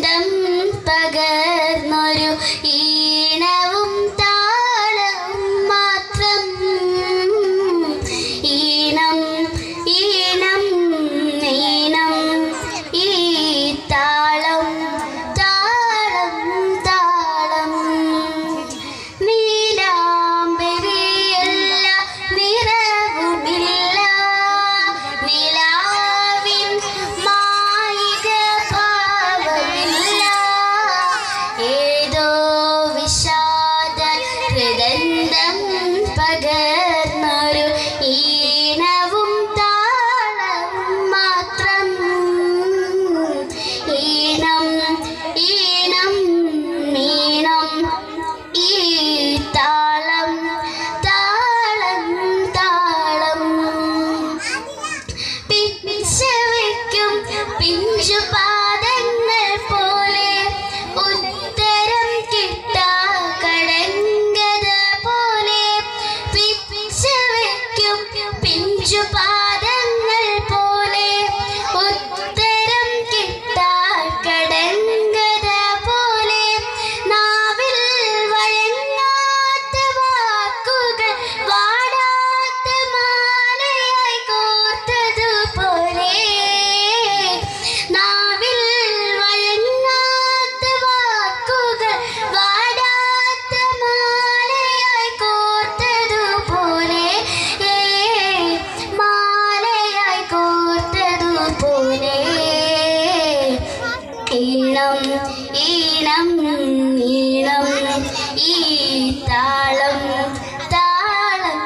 ഹൃദന്തം പകർന്നൊരു ഈണവും താളവും മാത്രം. ഈണം ഈണം ഈണം ഈ താളം താളം താളം. നീലാംബരിയല്ല നിറവുമില്ല നിലാവിൻ മായിക ഭാവമില്ല. ഏതോ വിഷാദ ഹൃദന്തം പകർന്നൊരു ഈണവും താളവും മാത്രം. ഈണം ഈണം ഈണം ഈ താളം താളം താളം. പിച്ചവയ്ക്കും പിഞ്ചു പാദങ്ങൾ പോലെ ഉത്തരം കിട്ടാ കടങ്കഥ പോലെ. പിച്ചവയ്ക്കും പിഞ്ചു പാദങ്ങൾ പോലെ ഉത്തരം കിട്ടാ കടങ്കഥ പോലെ. നാവിൽ വഴങ്ങാത്ത വാക്കുകൾ വാടാത്ത മാലയായി കോർത്തതുപോലെ. നാവിൽ വഴങ്ങാത്ത വാക്കുകൾ വാടാത്ത മാലയായി കോർത്തതുപോലെ. മാലയായി കോർത്തതുപോലെ. ഈണം ഈണം ഈണം ഈ താളം താളം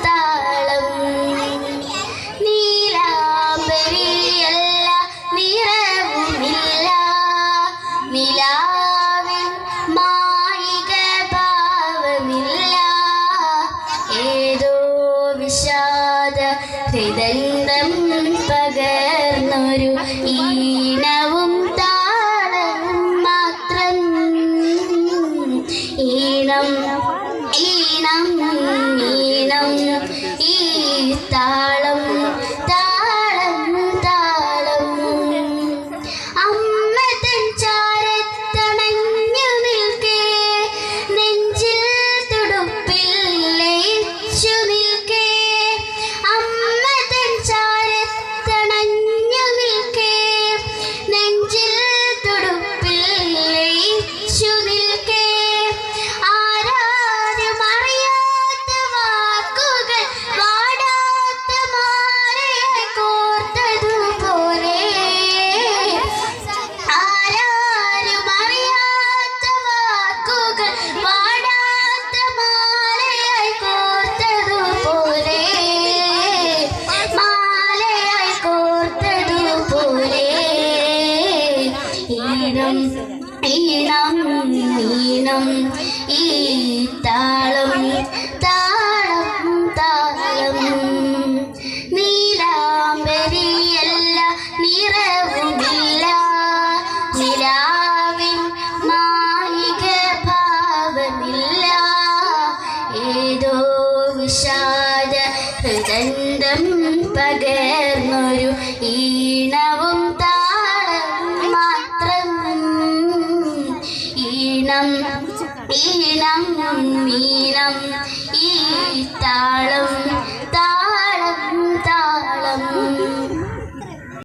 താളം. നീലാംബരിയല്ല നിറവുമില്ല നിലാവിൻ മായിക ഭാവമില്ല. ഏതോ വിഷാദ ഹൃദന്തം പകർന്നൊരു ഈണവും താളവും മാത്രം. ഈണം ഈണം ഈണം ഈ താളം താളം താളം. അമ്മ തൻ ചാരത്തണഞ്ഞു നിൽക്കേ നെഞ്ചിൽ തുടുപ്പിൽ ലയിച്ചു നിൽക്കേ. അമ്മ തൻ ചാരത്തണഞ്ഞു നിൽക്കേ നെഞ്ചിൽ തുടുപ്പിൽ ലയിച്ചു നിൽക്കേ. ആരാരും അറിയാത്ത വാക്കുകൾ വാടാത്ത മാലയായി കോർത്തതുപോലെ. ആരാരും അറിയാത്ത വാക്കുകൾ വാടാത്ത മാലയായി കോർത്തതുപോലെ. മാലയായി കോർത്തതുപോലെ. ഈണം ഈണം ഈണം ഈ താളം താളം താളം. നീലാംബരിയല്ല നിറവുമില്ല നിലാവിൻ മായിക ഭാവമില്ല. ഏതോ വിഷാദ ഹൃദന്തം പകർന്നൊരു ഈണവും താളവും മാത്രം. ഈണം ഈണം ഈണം ഈ താളം